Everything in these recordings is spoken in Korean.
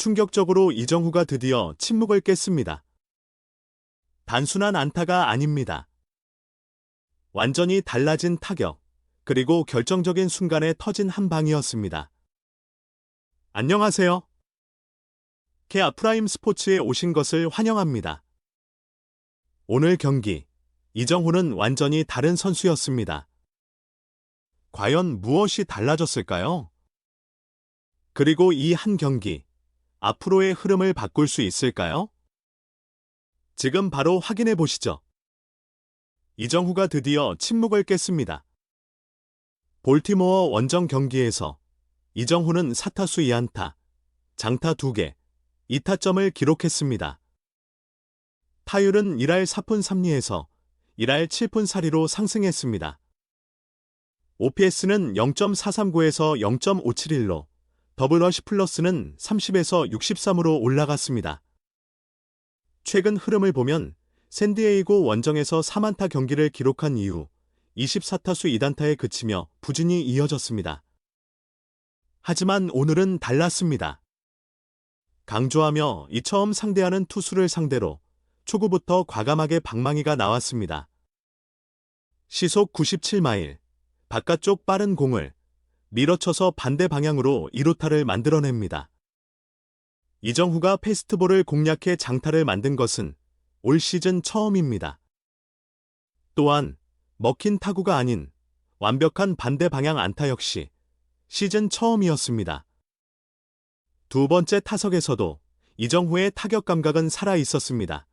충격적으로 이정후가 드디어 침묵을 깼습니다. 단순한 안타가 아닙니다. 완전히 달라진 타격, 그리고 결정적인 순간에 터진 한 방이었습니다. 안녕하세요. 케아 프라임 스포츠에 오신 것을 환영합니다. 오늘 경기, 이정후는 완전히 다른 선수였습니다. 과연 무엇이 달라졌을까요? 그리고 이 한 경기, 앞으로의 흐름을 바꿀 수 있을까요? 지금 바로 확인해 보시죠. 이정후가 드디어 침묵을 깼습니다. 볼티모어 원정 경기에서 이정후는 4타수 2안타, 장타 2개, 2타점을 기록했습니다. 타율은 1할 4푼 3리에서 1할 7푼 4리로 상승했습니다. OPS는 0.439에서 0.571로, 더블러시 플러스는 30에서 63으로 올라갔습니다. 최근 흐름을 보면 샌디에이고 원정에서 4안타 경기를 기록한 이후 24타수 2안타에 그치며 부진이 이어졌습니다. 하지만 오늘은 달랐습니다. 강조하며 이처음 상대하는 투수를 상대로 초구부터 과감하게 방망이가 나왔습니다. 시속 97마일, 바깥쪽 빠른 공을 밀어쳐서 반대 방향으로 2루타를 만들어냅니다. 이정후가 패스트볼을 공략해 장타를 만든 것은 올 시즌 처음입니다. 또한 먹힌 타구가 아닌 완벽한 반대 방향 안타 역시 시즌 처음이었습니다. 두 번째 타석에서도 이정후의 타격 감각은 살아 있었습니다.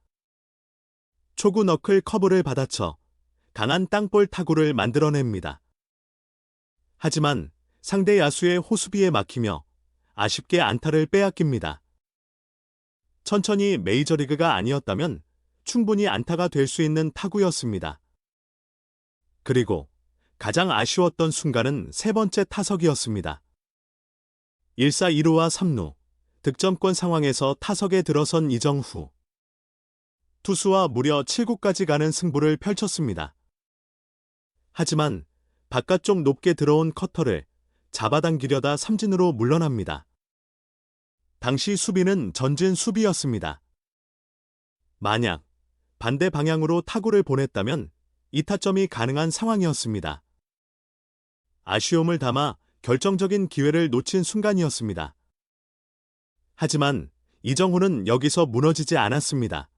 초구 너클 커브를 받아쳐 강한 땅볼 타구를 만들어냅니다. 하지만 상대 야수의 호수비에 막히며 아쉽게 안타를 빼앗깁니다. 천천히 메이저리그가 아니었다면 충분히 안타가 될 수 있는 타구였습니다. 그리고 가장 아쉬웠던 순간은 세 번째 타석이었습니다. 1사 2루와 3루, 득점권 상황에서 타석에 들어선 이정후. 투수와 무려 7구까지 가는 승부를 펼쳤습니다. 하지만 바깥쪽 높게 들어온 커터를 잡아당기려다 삼진으로 물러납니다. 당시 수비는 전진 수비였습니다. 만약 반대 방향으로 타구를 보냈다면 2타점이 가능한 상황이었습니다. 아쉬움을 담아 결정적인 기회를 놓친 순간이었습니다. 하지만 이정후는 여기서 무너지지 않았습니다.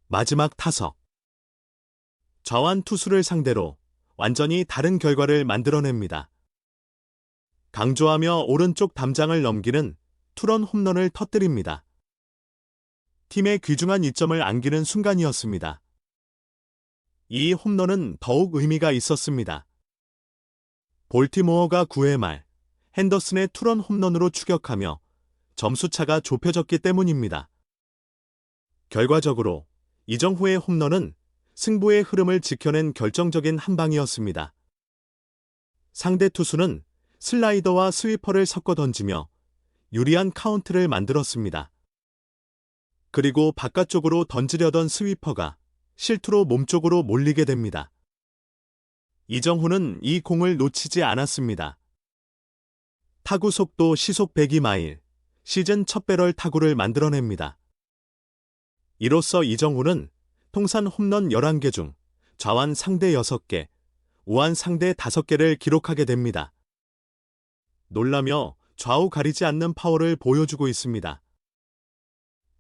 마지막 타석. 좌완 투수를 상대로 완전히 다른 결과를 만들어냅니다. 강조하며 오른쪽 담장을 넘기는 투런 홈런을 터뜨립니다. 팀의 귀중한 이점을 안기는 순간이었습니다. 이 홈런은 더욱 의미가 있었습니다. 볼티모어가 9회 말 핸더슨의 투런 홈런으로 추격하며 점수차가 좁혀졌기 때문입니다. 결과적으로 이정후의 홈런은 승부의 흐름을 지켜낸 결정적인 한 방이었습니다. 상대 투수는 슬라이더와 스위퍼를 섞어 던지며 유리한 카운트를 만들었습니다. 그리고 바깥쪽으로 던지려던 스위퍼가 실투로 몸쪽으로 몰리게 됩니다. 이정후는 이 공을 놓치지 않았습니다. 타구 속도 시속 102마일, 시즌 첫 배럴 타구를 만들어냅니다. 이로써 이정후는 통산 홈런 11개 중 좌완 상대 6개, 우완 상대 5개를 기록하게 됩니다. 놀라며 좌우 가리지 않는 파워를 보여주고 있습니다.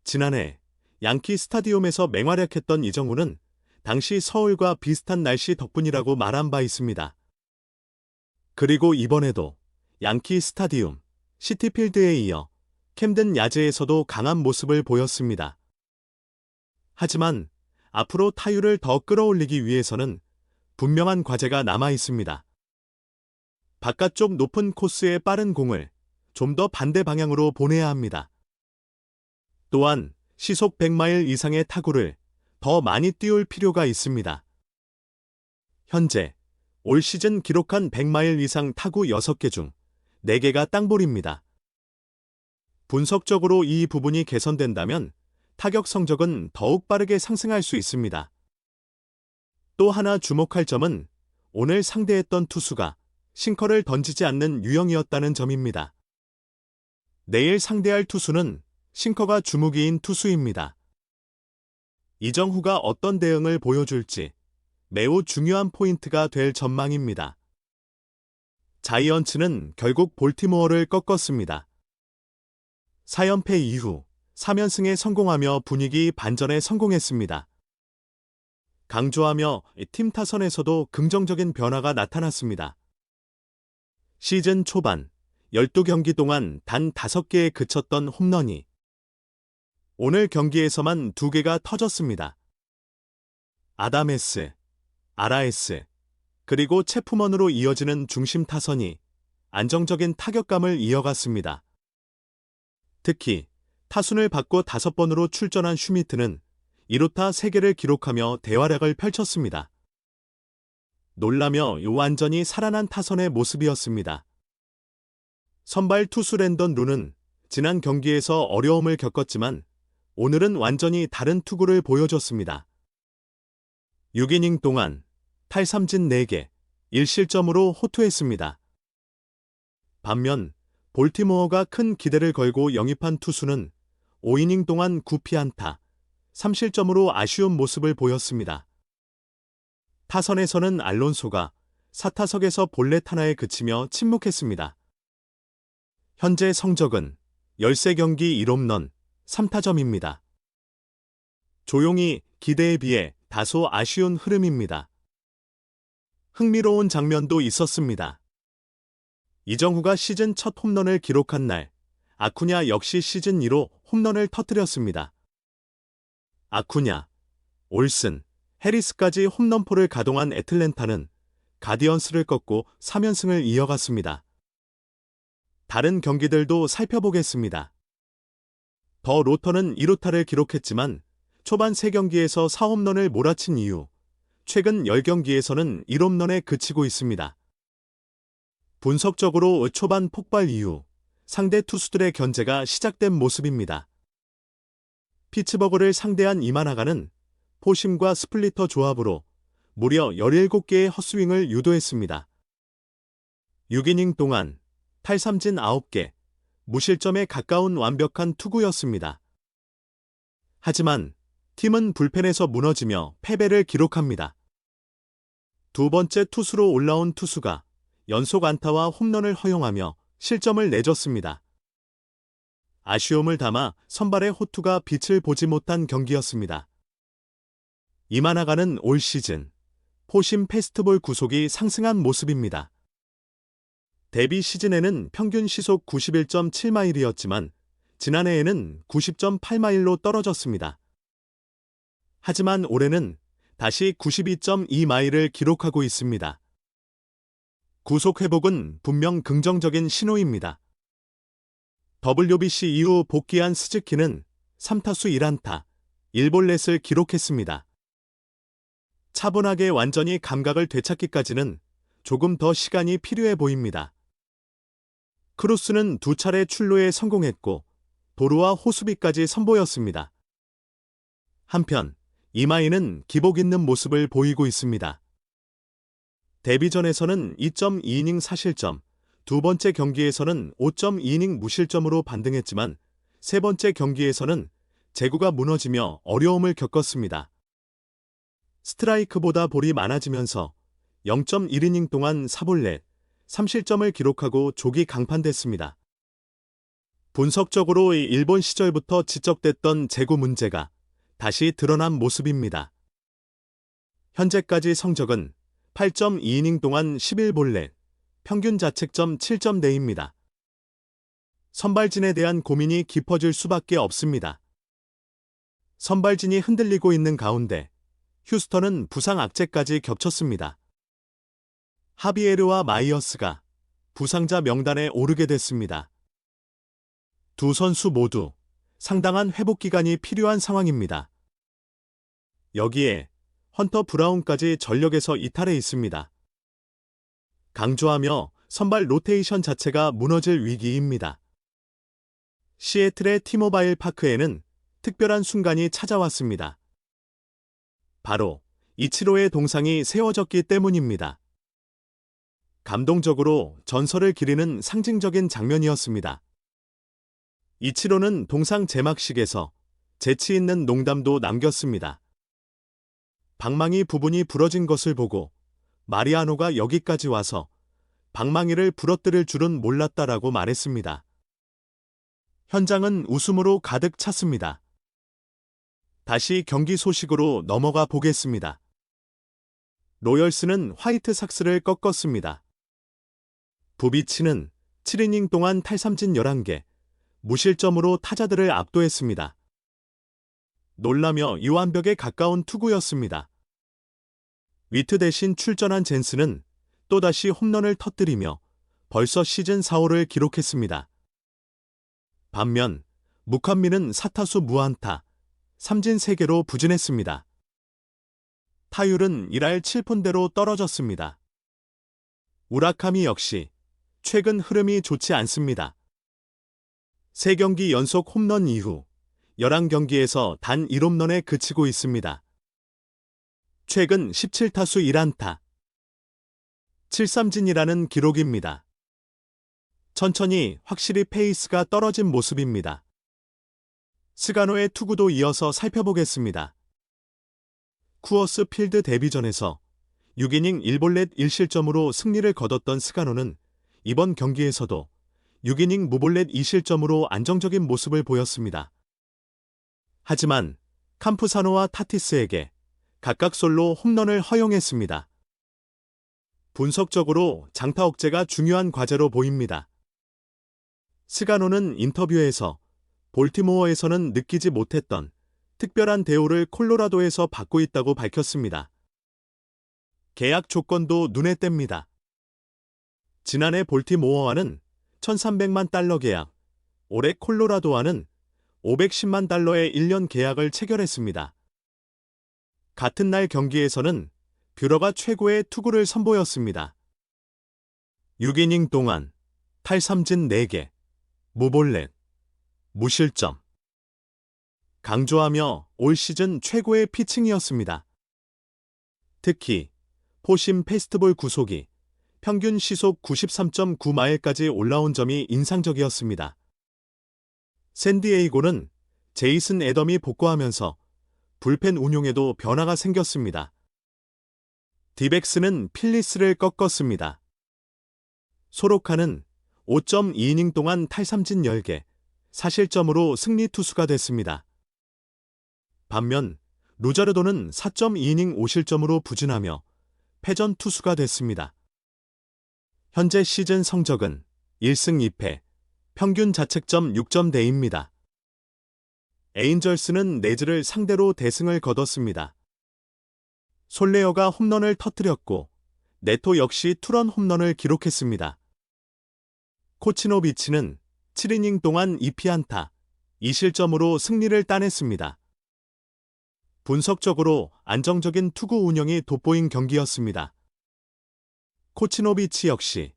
지난해 양키 스타디움에서 맹활약했던 이정후는 당시 서울과 비슷한 날씨 덕분이라고 말한 바 있습니다. 그리고 이번에도 양키 스타디움, 시티필드에 이어 캠든 야즈에서도 강한 모습을 보였습니다. 하지만 앞으로 타율을 더 끌어올리기 위해서는 분명한 과제가 남아 있습니다. 바깥쪽 높은 코스의 빠른 공을 좀 더 반대 방향으로 보내야 합니다. 또한 시속 100마일 이상의 타구를 더 많이 띄울 필요가 있습니다. 현재 올 시즌 기록한 100마일 이상 타구 6개 중 4개가 땅볼입니다. 분석적으로 이 부분이 개선된다면 타격 성적은 더욱 빠르게 상승할 수 있습니다. 또 하나 주목할 점은 오늘 상대했던 투수가 싱커를 던지지 않는 유형이었다는 점입니다. 내일 상대할 투수는 싱커가 주무기인 투수입니다. 이정후가 어떤 대응을 보여줄지 매우 중요한 포인트가 될 전망입니다. 자이언츠는 결국 볼티모어를 꺾었습니다. 4연패 이후 3연승에 성공하며 분위기 반전에 성공했습니다. 강조하며 팀 타선에서도 긍정적인 변화가 나타났습니다. 시즌 초반 12경기 동안 단 5개에 그쳤던 홈런이 오늘 경기에서만 2개가 터졌습니다. 아다메스, 아라에스, 그리고 체프먼으로 이어지는 중심 타선이 안정적인 타격감을 이어갔습니다. 특히 타순을 받고 5번으로 출전한 슈미트는 1호타 3개를 기록하며 대활약을 펼쳤습니다. 놀라며 완전히 살아난 타선의 모습이었습니다. 선발 투수 랜던 루는 지난 경기에서 어려움을 겪었지만 오늘은 완전히 다른 투구를 보여줬습니다. 6이닝 동안 탈삼진 4개, 1실점으로 호투했습니다. 반면 볼티모어가 큰 기대를 걸고 영입한 투수는 5이닝 동안 9피안타, 3실점으로 아쉬운 모습을 보였습니다. 타선에서는 알론소가 4타석에서 볼넷 하나에 그치며 침묵했습니다. 현재 성적은 13경기 1홈런, 3타점입니다. 조용히 기대에 비해 다소 아쉬운 흐름입니다. 흥미로운 장면도 있었습니다. 이정후가 시즌 첫 홈런을 기록한 날, 아쿠냐 역시 시즌 2호 홈런을 터뜨렸습니다. 아쿠냐, 올슨, 해리스까지 홈런포를 가동한 애틀랜타는 가디언스를 꺾고 3연승을 이어갔습니다. 다른 경기들도 살펴보겠습니다. 더 로터는 1호타를 기록했지만 초반 3경기에서 4홈런을 몰아친 이후 최근 10경기에서는 1홈런에 그치고 있습니다. 분석적으로 초반 폭발 이후 상대 투수들의 견제가 시작된 모습입니다. 피츠버그를 상대한 이마나가는 포심과 스플리터 조합으로 무려 17개의 헛스윙을 유도했습니다. 6이닝 동안 탈삼진 9개, 무실점에 가까운 완벽한 투구였습니다. 하지만 팀은 불펜에서 무너지며 패배를 기록합니다. 두 번째 투수로 올라온 투수가 연속 안타와 홈런을 허용하며 실점을 내줬습니다. 아쉬움을 담아 선발의 호투가 빛을 보지 못한 경기였습니다. 이마나가는 올 시즌 포심 패스트볼 구속이 상승한 모습입니다. 데뷔 시즌에는 평균 시속 91.7마일이었지만 지난해에는 90.8마일로 떨어졌습니다. 하지만 올해는 다시 92.2마일을 기록하고 있습니다. 구속 회복은 분명 긍정적인 신호입니다. WBC 이후 복귀한 스즈키는 3타수 1안타, 1볼넷을 기록했습니다. 차분하게 완전히 감각을 되찾기까지는 조금 더 시간이 필요해 보입니다. 크루스는 2차례 출루에 성공했고 도루와 호수비까지 선보였습니다. 한편 이마이는 기복 있는 모습을 보이고 있습니다. 데뷔전에서는 2.2이닝 4실점, 두 번째 경기에서는 5.2이닝 무실점으로 반등했지만 세 번째 경기에서는 제구가 무너지며 어려움을 겪었습니다. 스트라이크보다 볼이 많아지면서 0.1이닝 동안 4볼넷, 3실점을 기록하고 조기 강판됐습니다. 분석적으로 일본 시절부터 지적됐던 제구 문제가 다시 드러난 모습입니다. 현재까지 성적은 8.2이닝 동안 11볼넷, 평균 자책점 7.4입니다. 선발진에 대한 고민이 깊어질 수밖에 없습니다. 선발진이 흔들리고 있는 가운데 휴스턴은 부상 악재까지 겹쳤습니다. 하비에르와 마이어스가 부상자 명단에 오르게 됐습니다. 두 선수 모두 상당한 회복 기간이 필요한 상황입니다. 여기에 헌터 브라운까지 전력에서 이탈해 있습니다. 강조하며 선발 로테이션 자체가 무너질 위기입니다. 시애틀의 티모바일 파크에는 특별한 순간이 찾아왔습니다. 바로 이치로의 동상이 세워졌기 때문입니다. 감동적으로 전설을 기리는 상징적인 장면이었습니다. 이치로는 동상 제막식에서 재치 있는 농담도 남겼습니다. 방망이 부분이 부러진 것을 보고 마리아노가 여기까지 와서 방망이를 부러뜨릴 줄은 몰랐다라고 말했습니다. 현장은 웃음으로 가득 찼습니다. 다시 경기 소식으로 넘어가 보겠습니다. 로열스는 화이트삭스를 꺾었습니다. 부비치는 7이닝 동안 탈삼진 11개, 무실점으로 타자들을 압도했습니다. 놀라며 유완벽에 가까운 투구였습니다. 위트 대신 출전한 젠스는 또다시 홈런을 터뜨리며 벌써 시즌 4호를 기록했습니다. 반면 무칸미는 4타수 무안타, 삼진 3개로 부진했습니다. 타율은 1할 7푼대로 떨어졌습니다. 우라카미 역시 최근 흐름이 좋지 않습니다. 3경기 연속 홈런 이후 11경기에서 단 1홈런에 그치고 있습니다. 최근 17타수 1안타, 7삼진이라는 기록입니다. 천천히 확실히 페이스가 떨어진 모습입니다. 스가노의 투구도 이어서 살펴보겠습니다. 쿠어스 필드 데뷔전에서 6이닝 1볼넷 1실점으로 승리를 거뒀던 스가노는 이번 경기에서도 6이닝 무볼넷 2실점으로 안정적인 모습을 보였습니다. 하지만 캄프사노와 타티스에게 각각 솔로 홈런을 허용했습니다. 분석적으로 장타 억제가 중요한 과제로 보입니다. 스가노는 인터뷰에서 볼티모어에서는 느끼지 못했던 특별한 대우를 콜로라도에서 받고 있다고 밝혔습니다. 계약 조건도 눈에 띕니다. 지난해 볼티모어와는 1,300만 달러 계약, 올해 콜로라도와는 510만 달러의 1년 계약을 체결했습니다. 같은 날 경기에서는 뷰러가 최고의 투구를 선보였습니다. 6이닝 동안 탈삼진 4개, 무볼넷, 무실점. 강조하며 올 시즌 최고의 피칭이었습니다. 특히 포심 페스트볼 구속이 평균 시속 93.9마일까지 올라온 점이 인상적이었습니다. 샌디에이고는 제이슨 애덤이 복구하면서 불펜 운용에도 변화가 생겼습니다. 디백스는 필리스를 꺾었습니다. 소로카는 5.2이닝 동안 탈삼진 10개, 4실점으로 승리 투수가 됐습니다. 반면 루자르도는 4.2이닝 5실점으로 부진하며 패전 투수가 됐습니다. 현재 시즌 성적은 1승 2패, 평균 자책점 6점대입니다. 에인절스는 네즈를 상대로 대승을 거뒀습니다. 솔레어가 홈런을 터뜨렸고 네토 역시 투런 홈런을 기록했습니다. 코치노비치는 7이닝 동안 2피안타, 2실점으로 승리를 따냈습니다. 분석적으로 안정적인 투구 운영이 돋보인 경기였습니다. 코치노비치 역시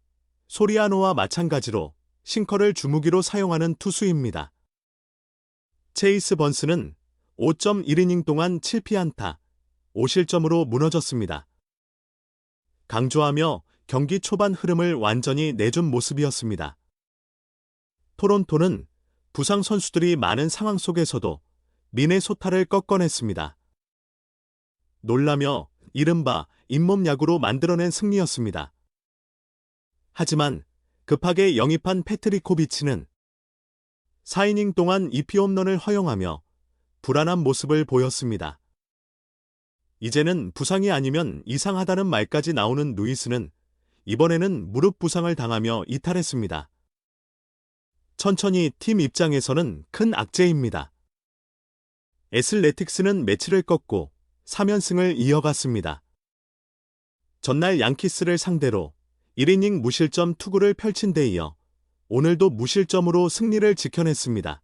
소리아노와 마찬가지로 싱커를 주무기로 사용하는 투수입니다. 체이스 번스는 5.1이닝 동안 7피안타, 5실점으로 무너졌습니다. 강조하며 경기 초반 흐름을 완전히 내준 모습이었습니다. 토론토는 부상 선수들이 많은 상황 속에서도 미네소타를 꺾어냈습니다. 놀라며 이른바 잇몸 야구로 만들어낸 승리였습니다. 하지만 급하게 영입한 패트리코비치는 4이닝 동안 2피 홈런을 허용하며 불안한 모습을 보였습니다. 이제는 부상이 아니면 이상하다는 말까지 나오는 루이스는 이번에는 무릎 부상을 당하며 이탈했습니다. 천천히 팀 입장에서는 큰 악재입니다. 애슬레틱스는 매치를 꺾고 3연승을 이어갔습니다. 전날 양키스를 상대로 1이닝 무실점 투구를 펼친 데 이어 오늘도 무실점으로 승리를 지켜냈습니다.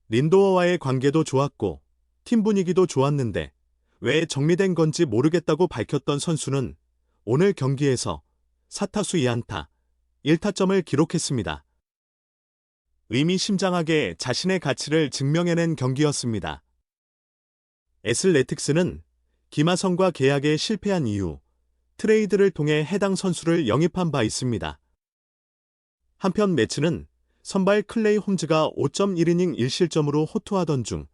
린도어와의 관계도 좋았고 팀 분위기도 좋았는데 왜 정리된 건지 모르겠다고 밝혔던 선수는 오늘 경기에서 4타수 2안타, 1타점을 기록했습니다. 의미심장하게 자신의 가치를 증명해낸 경기였습니다. 애슬레틱스는 김하성과 계약에 실패한 이후 트레이드를 통해 해당 선수를 영입한 바 있습니다. 한편 매츠는 선발 클레이 홈즈가 5.1이닝 1실점으로 호투하던 중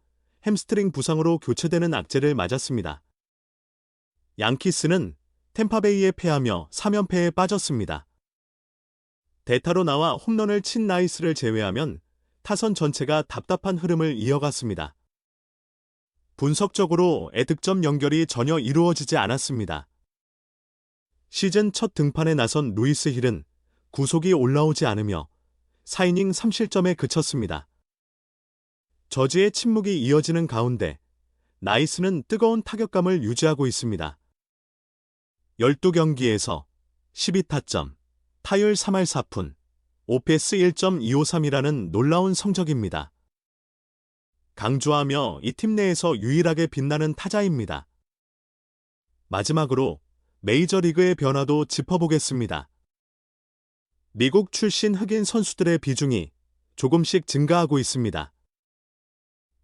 햄스트링 부상으로 교체되는 악재를 맞았습니다. 양키스는 템파베이에 패하며 3연패에 빠졌습니다. 대타로 나와 홈런을 친 라이스를 제외하면 타선 전체가 답답한 흐름을 이어갔습니다. 분석적으로 애득점 연결이 전혀 이루어지지 않았습니다. 시즌 첫 등판에 나선 루이스 힐은 구속이 올라오지 않으며 4이닝 3실점에 그쳤습니다. 저지의 침묵이 이어지는 가운데 라이스는 뜨거운 타격감을 유지하고 있습니다. 12경기에서 12타점, 타율 3할 4푼, OPS 1.253이라는 놀라운 성적입니다. 강조하며 이 팀 내에서 유일하게 빛나는 타자입니다. 마지막으로 메이저리그의 변화도 짚어보겠습니다. 미국 출신 흑인 선수들의 비중이 조금씩 증가하고 있습니다.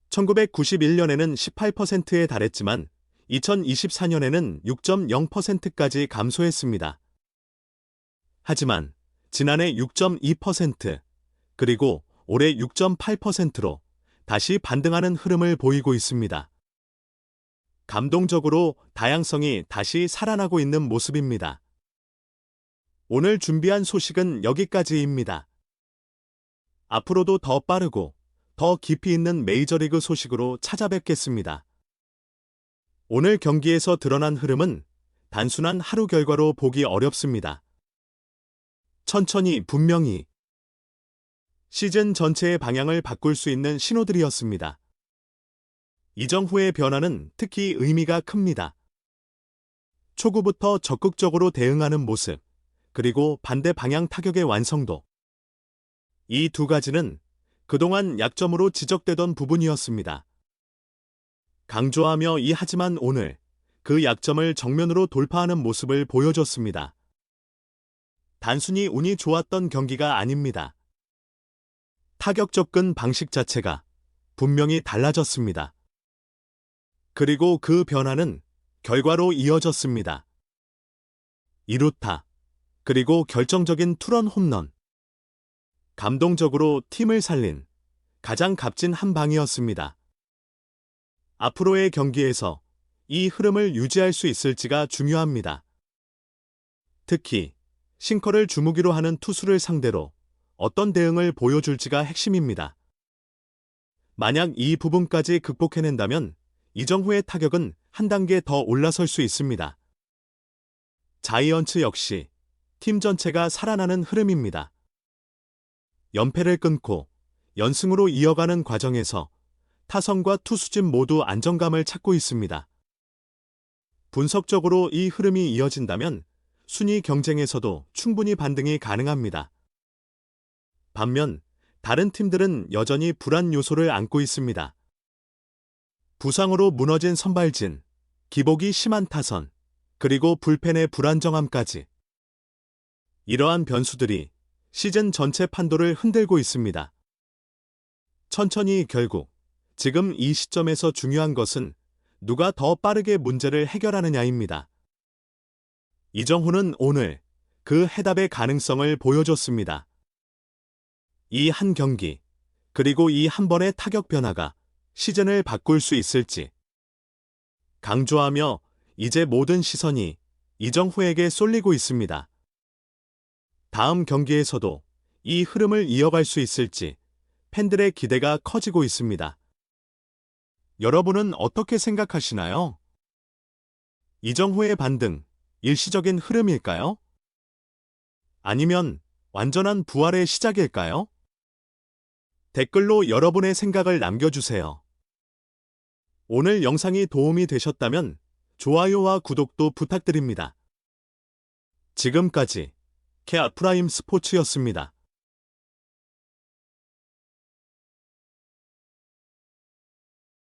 1991년에는 18%에 달했지만 2024년에는 6.0%까지 감소했습니다. 하지만 지난해 6.2%, 그리고 올해 6.8%로 다시 반등하는 흐름을 보이고 있습니다. 감동적으로 다양성이 다시 살아나고 있는 모습입니다. 오늘 준비한 소식은 여기까지입니다. 앞으로도 더 빠르고 더 깊이 있는 메이저리그 소식으로 찾아뵙겠습니다. 오늘 경기에서 드러난 흐름은 단순한 하루 결과로 보기 어렵습니다. 천천히 분명히 시즌 전체의 방향을 바꿀 수 있는 신호들이었습니다. 이정후의 변화는 특히 의미가 큽니다. 초구부터 적극적으로 대응하는 모습, 그리고 반대 방향 타격의 완성도. 이 두 가지는 그동안 약점으로 지적되던 부분이었습니다. 강조하며 하지만 오늘 그 약점을 정면으로 돌파하는 모습을 보여줬습니다. 단순히 운이 좋았던 경기가 아닙니다. 타격 접근 방식 자체가 분명히 달라졌습니다. 그리고 그 변화는 결과로 이어졌습니다. 2루타, 그리고 결정적인 투런 홈런. 감동적으로 팀을 살린 가장 값진 한 방이었습니다. 앞으로의 경기에서 이 흐름을 유지할 수 있을지가 중요합니다. 특히 싱커를 주무기로 하는 투수를 상대로 어떤 대응을 보여줄지가 핵심입니다. 만약 이 부분까지 극복해낸다면 이정후의 타격은 한 단계 더 올라설 수 있습니다. 자이언츠 역시 팀 전체가 살아나는 흐름입니다. 연패를 끊고 연승으로 이어가는 과정에서 타선과 투수진 모두 안정감을 찾고 있습니다. 분석적으로 이 흐름이 이어진다면 순위 경쟁에서도 충분히 반등이 가능합니다. 반면 다른 팀들은 여전히 불안 요소를 안고 있습니다. 부상으로 무너진 선발진, 기복이 심한 타선, 그리고 불펜의 불안정함까지. 이러한 변수들이 시즌 전체 판도를 흔들고 있습니다. 천천히 결국 지금 이 시점에서 중요한 것은 누가 더 빠르게 문제를 해결하느냐입니다. 이정후는 오늘 그 해답의 가능성을 보여줬습니다. 이 한 경기, 그리고 이 한 번의 타격 변화가 시즌을 바꿀 수 있을지. 강조하며 이제 모든 시선이 이정후에게 쏠리고 있습니다. 다음 경기에서도 이 흐름을 이어갈 수 있을지 팬들의 기대가 커지고 있습니다. 여러분은 어떻게 생각하시나요? 이정후의 반등, 일시적인 흐름일까요? 아니면 완전한 부활의 시작일까요? 댓글로 여러분의 생각을 남겨주세요. 오늘 영상이 도움이 되셨다면 좋아요와 구독도 부탁드립니다. 지금까지 케아프라임 스포츠였습니다.